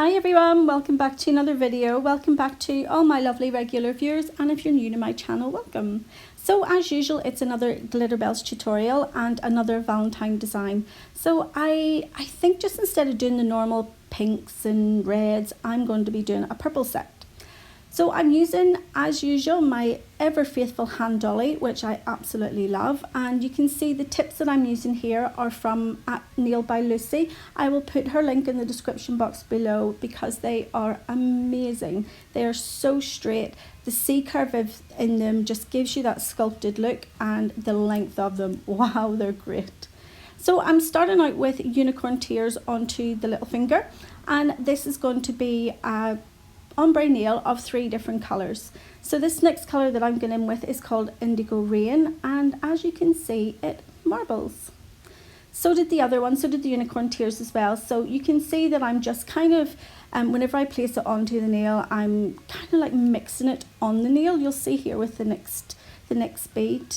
Hi everyone, welcome back to another video. Welcome back to all my lovely regular viewers, and if you're new to my channel, welcome. So as usual, it's another Glitterbels tutorial and another Valentine design. So I think just instead of doing the normal pinks and reds, I'm going to be doing a purple set. So I'm using, as usual, my ever faithful hand dolly, which I absolutely love. And you can see the tips that I'm using here are from Nail by Lucy. I will put her link in the description box below because they are amazing. They are so straight. The C curve in them just gives you that sculpted look, and the length of them, wow, they're great. So I'm starting out with unicorn tears onto the little finger, and this is going to be a ombre nail of 3 different colors. So this next color that I'm going in with is called Indigo Rain, and as you can see, it marbles. So did the other one, so did the unicorn tears as well. So you can see that I'm just kind of, whenever I place it onto the nail, I'm kind of like mixing it on the nail. You'll see here with the next bead.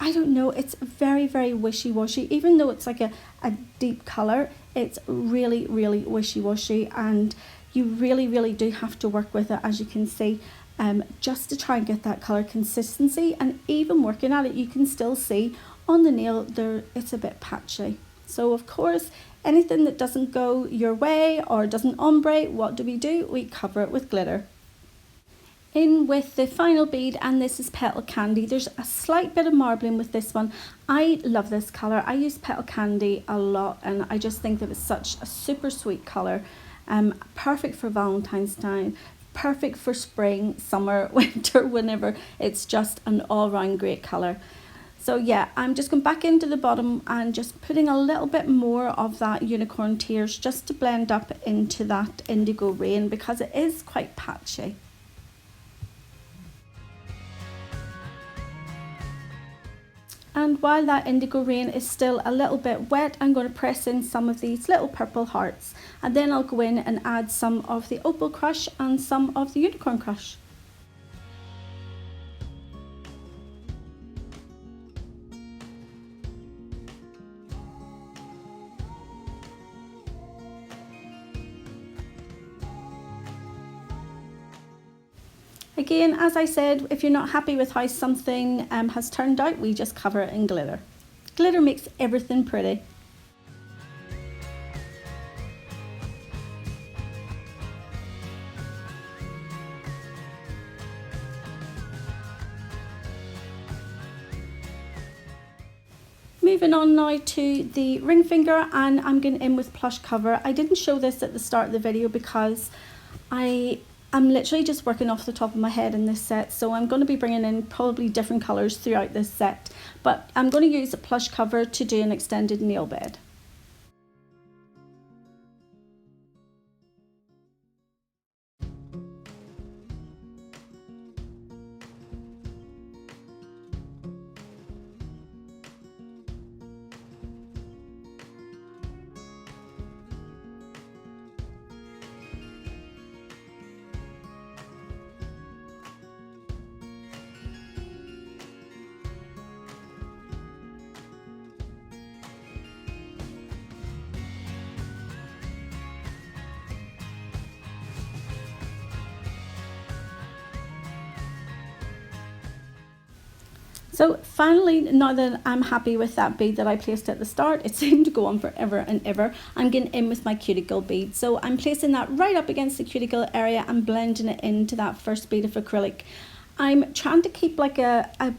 I don't know, it's very, very wishy-washy. Even though it's like a deep colour, it's really, really wishy-washy, and you really, really do have to work with it, as you can see, just to try and get that colour consistency. And even working at it, you can still see on the nail there it's a bit patchy. So of course, anything that doesn't go your way or doesn't ombre, what do? We cover it with glitter. In with the final bead, and this is Petal Candy. There's a slight bit of marbling with this one. I love this colour. I use Petal Candy a lot, and I just think that it's such a super sweet colour. Perfect for Valentine's time, perfect for spring, summer, winter, whenever. It's just an all-round great colour. So yeah, I'm just going back into the bottom and just putting a little bit more of that unicorn tears just to blend up into that Indigo Rain, because it is quite patchy. And while that Indigo Rain is still a little bit wet, I'm going to press in some of these little purple hearts, and then I'll go in and add some of the Opal Crush and some of the Unicorn Crush. Again, as I said, if you're not happy with how something has turned out, we just cover it in glitter. Glitter makes everything pretty. Moving on now to the ring finger, and I'm going in with Plush cover. I didn't show this at the start of the video because I'm literally just working off the top of my head in this set, so I'm going to be bringing in probably different colours throughout this set, but I'm going to use a Plush cover to do an extended nail bed. So finally, now that I'm happy with that bead that I placed at the start, it seemed to go on forever and ever, I'm getting in with my cuticle bead. So I'm placing that right up against the cuticle area and blending it into that first bead of acrylic. I'm trying to keep like a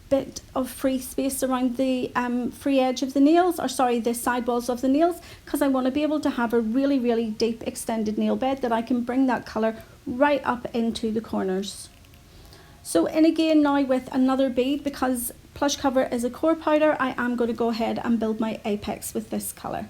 bit of free space around the free edge of the nails, or sorry, the side walls of the nails, because I want to be able to have a really, really deep extended nail bed that I can bring that colour right up into the corners. So in again now with another bead, because Plush cover is a core powder, I am going to go ahead and build my apex with this colour.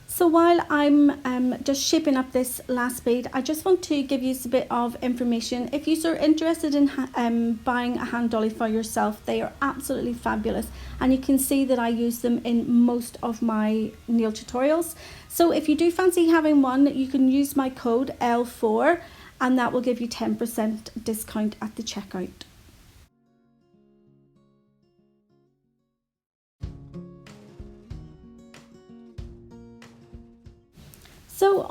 So while I'm just shaping up this last bead, I just want to give you a bit of information. If you are interested in buying a hand dolly for yourself, they are absolutely fabulous, and you can see that I use them in most of my nail tutorials. So if you do fancy having one, you can use my code L4, and that will give you 10% discount at the checkout.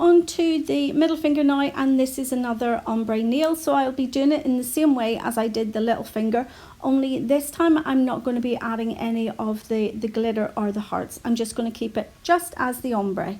on to the middle finger now, and this is another ombre nail. So I'll be doing it in the same way as I did the little finger, only this time I'm not going to be adding any of the glitter or the hearts. I'm just going to keep it just as the ombre.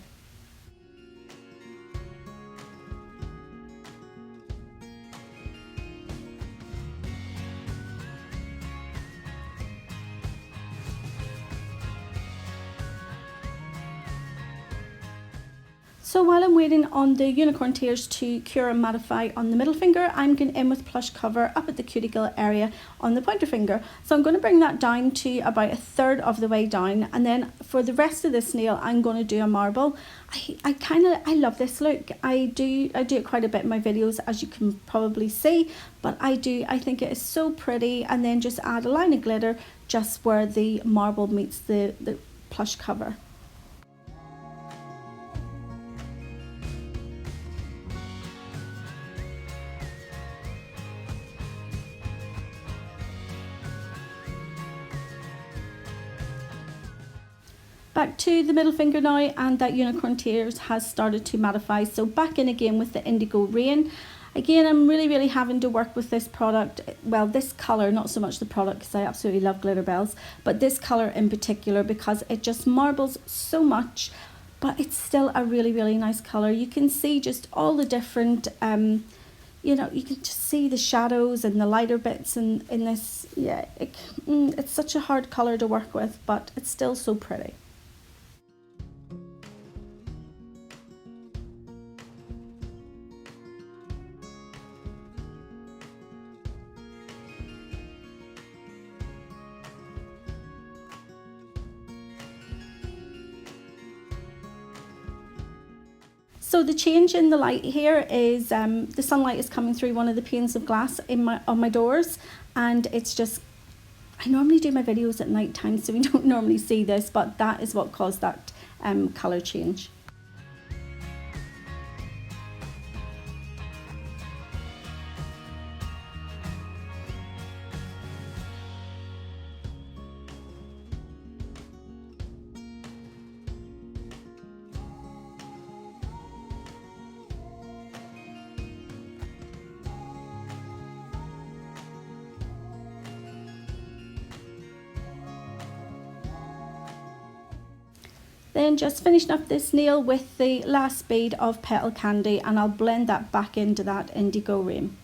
So while I'm waiting on the unicorn tears to cure and mattify on the middle finger, I'm going in with Plush Cover up at the cuticle area on the pointer finger. So I'm going to bring that down to about 1/3 of the way down, and then for the rest of this nail I'm going to do a marble. I love this look. I do it quite a bit in my videos, as you can probably see, but I think it is so pretty. And then just add a line of glitter just where the marble meets the plush cover. Back to the middle finger now, and that unicorn tears has started to mattify. So back in again with the Indigo Rain. Again, I'm really having to work with this product. Well, this colour, not so much the product because I absolutely love Glitterbels, but this colour in particular, because it just marbles so much, but it's still a really nice colour. You can see just all the different, you know, you can just see the shadows and the lighter bits in this. Yeah, it's such a hard colour to work with, but it's still so pretty. So the change in the light here is the sunlight is coming through one of the panes of glass on my doors, and it's just, I normally do my videos at night time, so we don't normally see this, but that is what caused that colour change. Then just finishing up this nail with the last bead of Petal Candy, and I'll blend that back into that Indigo Rain.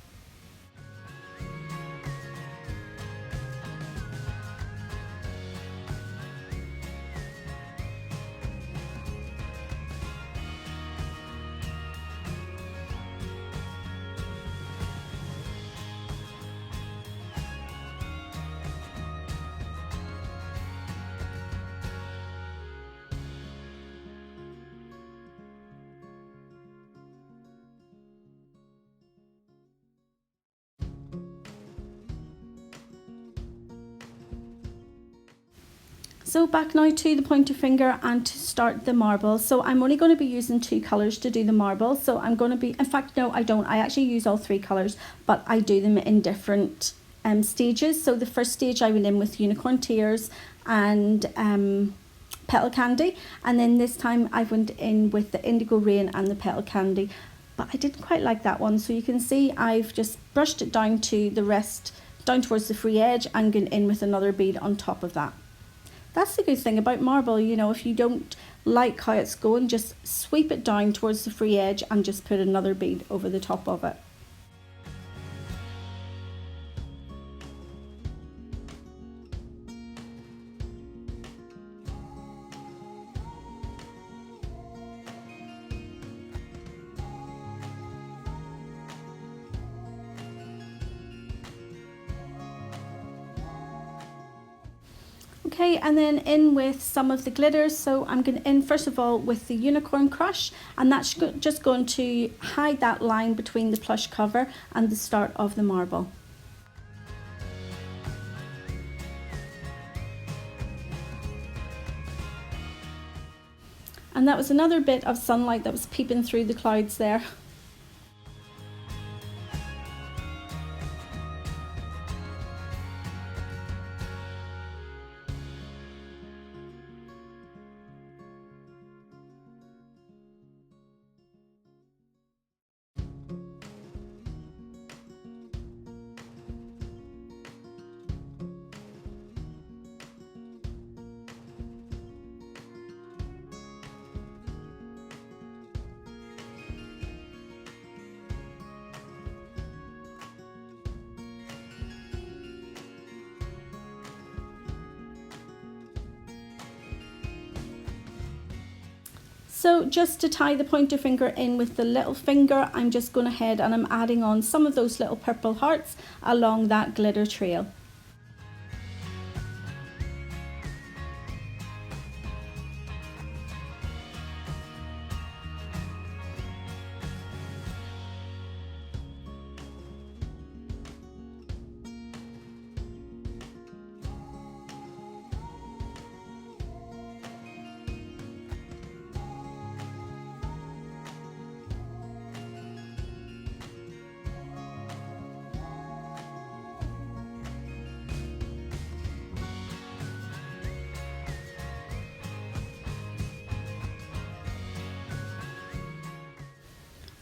So back now to the pointer finger and to start the marble. So I'm only going to be using 2 colours to do the marble. So I'm going to be, in fact, no, I don't. I actually use all 3 colours, but I do them in different stages. So the first stage I went in with Unicorn Tears and Petal Candy. And then this time I went in with the Indigo Rain and the Petal Candy. But I didn't quite like that one. So you can see I've just brushed it down to the rest, down towards the free edge, and gone in with another bead on top of that. That's the good thing about marble, you know, if you don't like how it's going, just sweep it down towards the free edge and just put another bead over the top of it. Okay, and then in with some of the glitters. So I'm going in first of all with the Unicorn Crush, and that's just going to hide that line between the plush cover and the start of the marble. And that was another bit of sunlight that was peeping through the clouds there. So just to tie the pointer finger in with the little finger, I'm just going ahead and I'm adding on some of those little purple hearts along that glitter trail.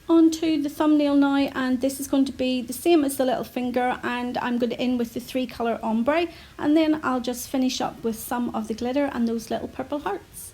Onto the thumbnail now, and this is going to be the same as the little finger, and I'm going to in with the 3-color ombre, and then I'll just finish up with some of the glitter and those little purple hearts.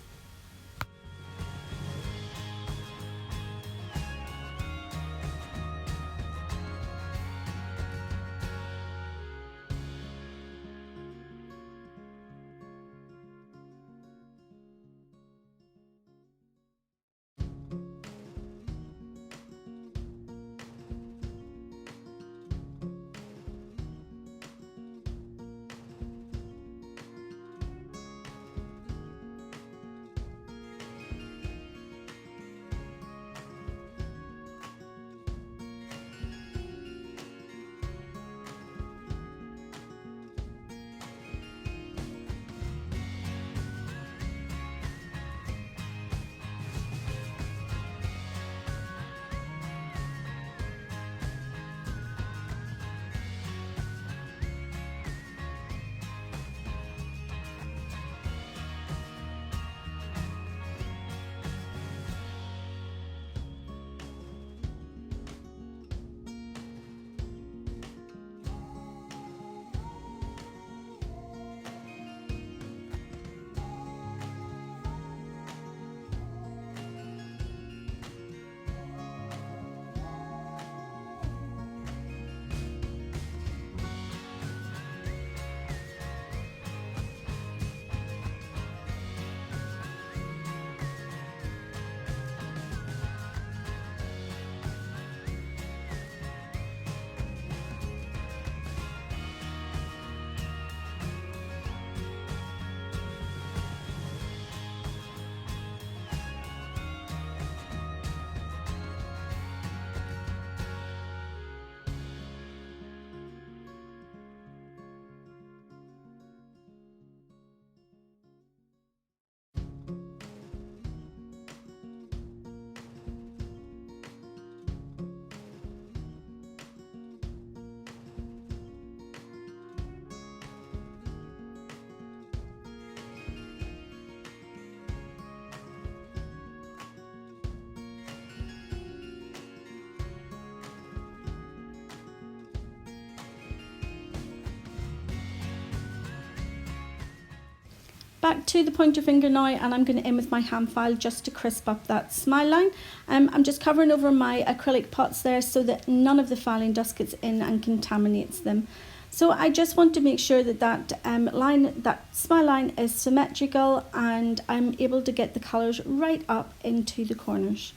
Back to the pointer finger now, and I'm going to in with my hand file just to crisp up that smile line. I'm just covering over my acrylic pots there so that none of the filing dust gets in and contaminates them. So I just want to make sure that that smile line is symmetrical and I'm able to get the colours right up into the corners.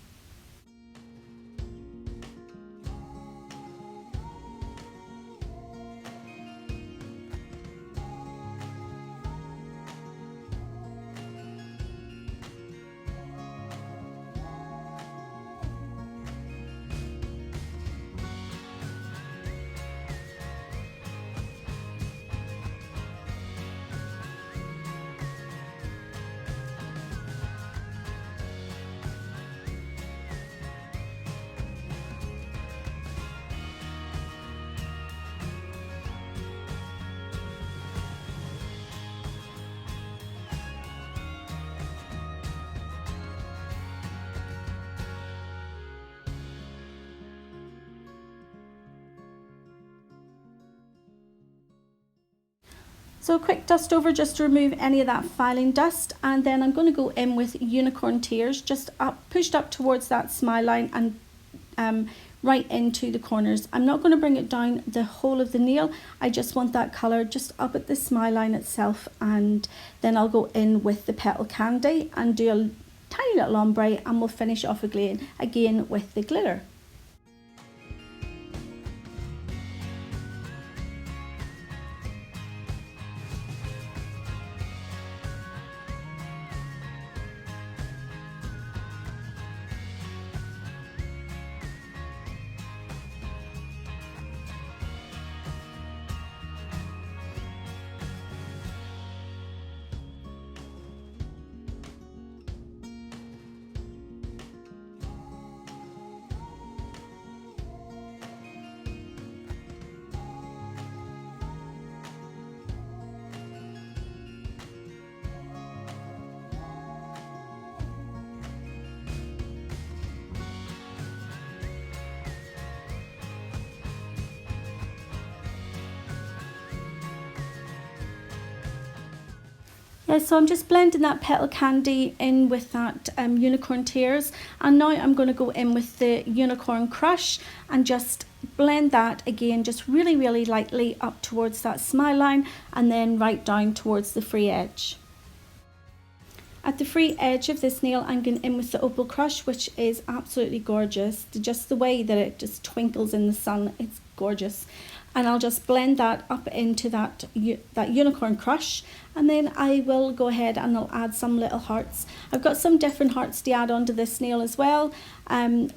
So a quick dust over just to remove any of that filing dust, and then I'm going to go in with unicorn tears just pushed up towards that smile line and right into the corners. I'm not going to bring it down the whole of the nail, I just want that colour just up at the smile line itself, and then I'll go in with the Petal Candy and do tiny little ombre, and we'll finish off again with the glitter. Yeah, so I'm just blending that Petal Candy in with that Unicorn Tears, and now I'm going to go in with the Unicorn Crush and just blend that again, just really lightly up towards that smile line and then right down towards the free edge. At the free edge of this nail, I'm going in with the Opal Crush, which is absolutely gorgeous. Just the way that it just twinkles in the sun, it's gorgeous. And I'll just blend that up into that Unicorn Crush, and then I will go ahead and I'll add some little hearts. I've got some different hearts to add onto this nail as well,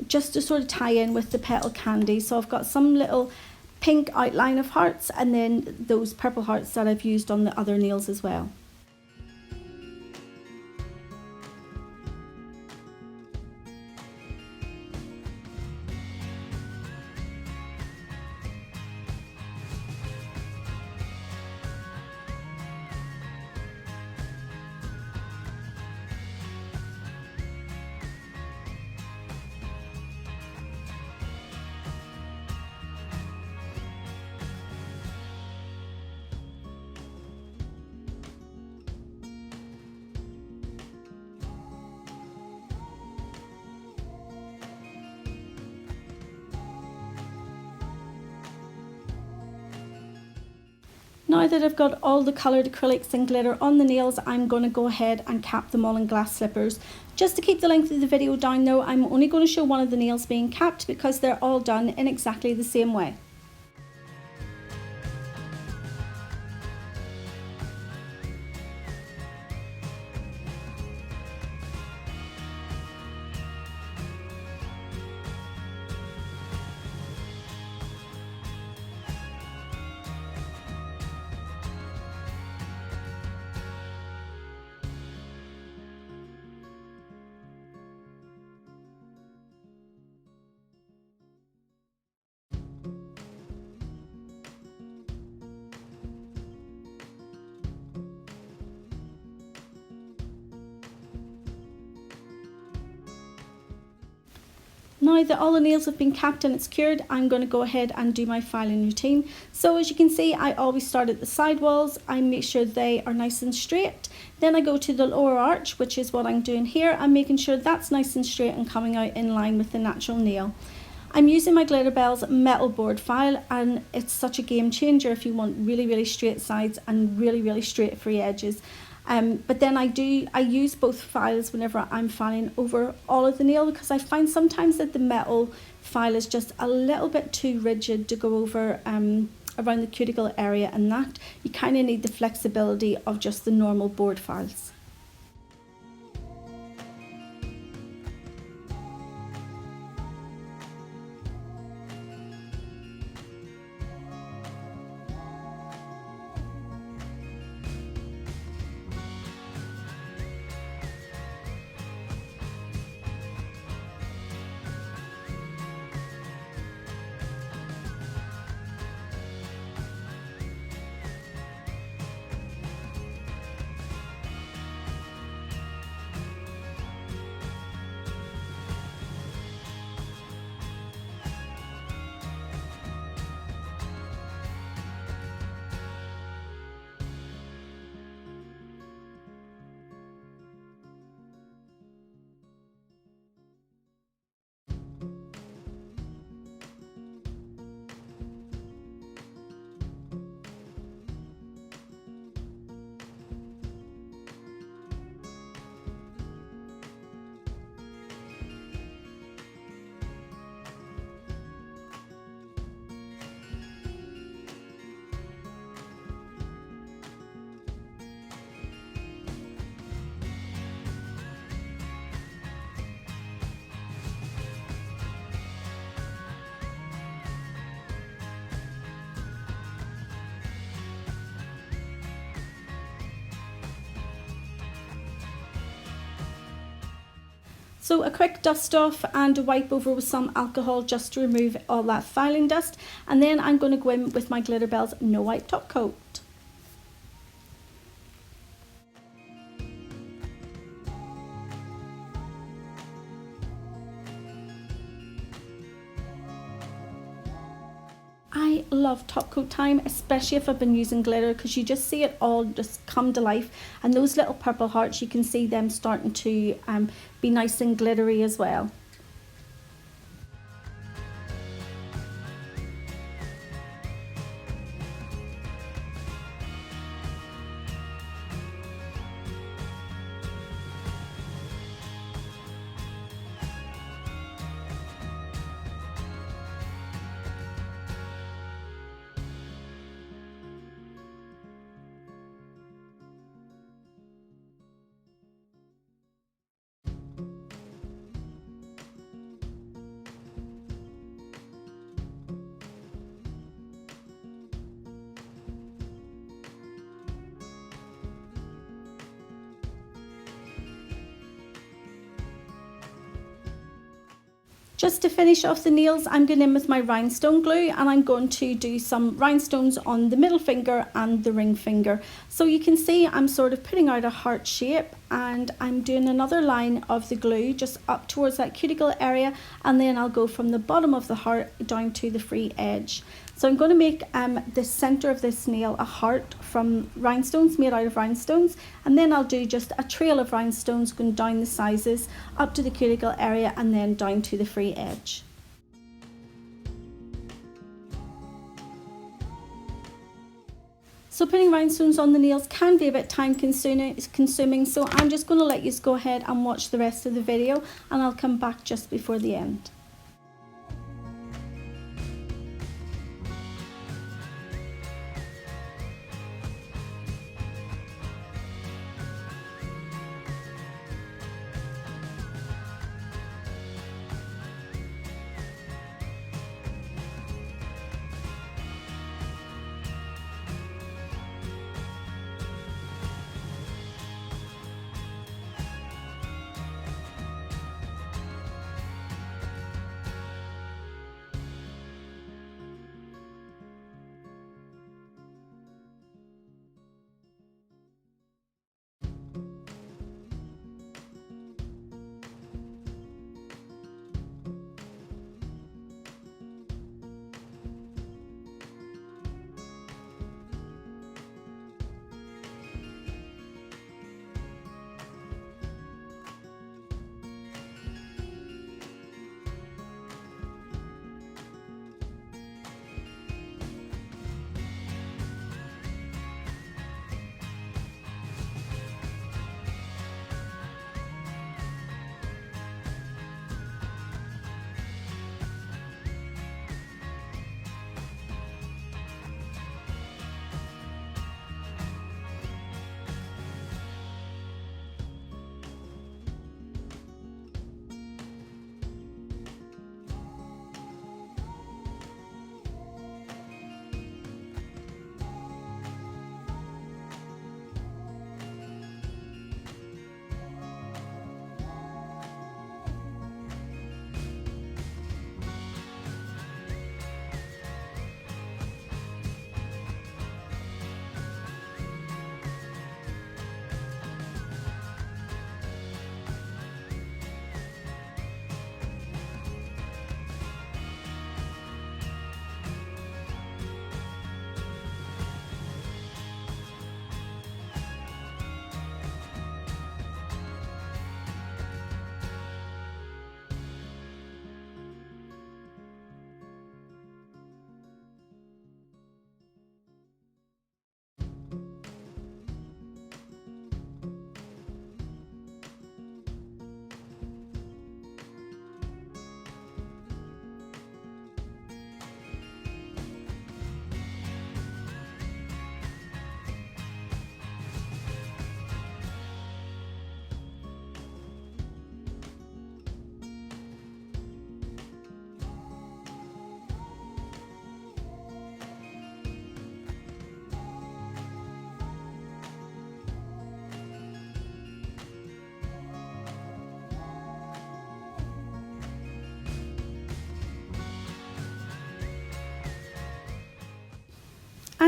just to sort of tie in with the Petal Candy. So I've got some little pink outline of hearts, and then those purple hearts that I've used on the other nails as well. Now that I've got all the coloured acrylics and glitter on the nails, I'm going to go ahead and cap them all in glass slippers. Just to keep the length of the video down though, I'm only going to show one of the nails being capped because they're all done in exactly the same way. Now that all the nails have been capped and it's cured, I'm going to go ahead and do my filing routine. So as you can see, I always start at the side walls. I make sure they are nice and straight. Then I go to the lower arch, which is what I'm doing here. I'm making sure that's nice and straight and coming out in line with the natural nail. I'm using my Glitterbels metal board file, and it's such a game changer if you want really straight sides and really straight free edges. But then I use both files whenever I'm filing over all of the nail, because I find sometimes that the metal file is just a little bit too rigid to go over around the cuticle area, and that you kind of need the flexibility of just the normal board files. So a quick dust off and a wipe over with some alcohol just to remove all that filing dust, and then I'm going to go in with my Glitterbels No Wipe Top Coat. I love top coat time, especially if I've been using glitter, because you just see it all just come to life, and those little purple hearts, you can see them starting to be nice and glittery as well. Just to finish off the nails, I'm going in with my rhinestone glue, and I'm going to do some rhinestones on the middle finger and the ring finger. So you can see I'm sort of putting out a heart shape, and I'm doing another line of the glue just up towards that cuticle area, and then I'll go from the bottom of the heart down to the free edge. So I'm going to make the center of this nail a heart from rhinestones, made out of rhinestones, and then I'll do just a trail of rhinestones going down the sizes up to the cuticle area and then down to the free edge. So putting rhinestones on the nails can be a bit time consuming, so I'm just going to let you go ahead and watch the rest of the video, and I'll come back just before the end.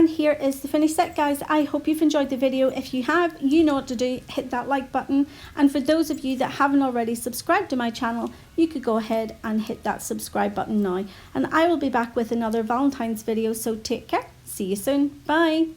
And here is the finished set, guys. I hope you've enjoyed the video. If you have, you know what to do. Hit that like button. And for those of you that haven't already subscribed to my channel, you could go ahead and hit that subscribe button now. And I will be back with another Valentine's video, so take care. See you soon. Bye.